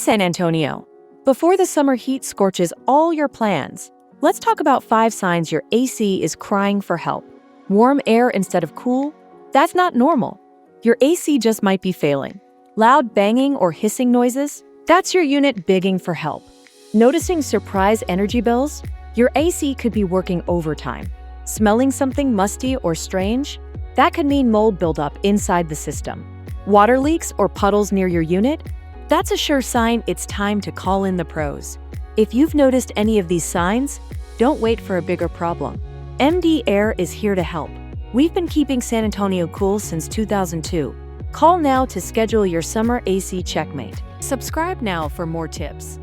San Antonio. Before the summer heat scorches all your plans, let's talk about 5 signs your AC is crying for help. Warm air instead of cool? That's not normal. Your AC just might be failing. Loud banging or hissing noises? That's your unit begging for help. Noticing surprise energy bills? Your AC could be working overtime. Smelling something musty or strange? That could mean mold buildup inside the system. Water leaks or puddles near your unit? That's a sure sign it's time to call in the pros. If you've noticed any of these signs, don't wait for a bigger problem. MD Air is here to help. We've been keeping San Antonio cool since 2002. Call now to schedule your summer AC checkmate. Subscribe now for more tips.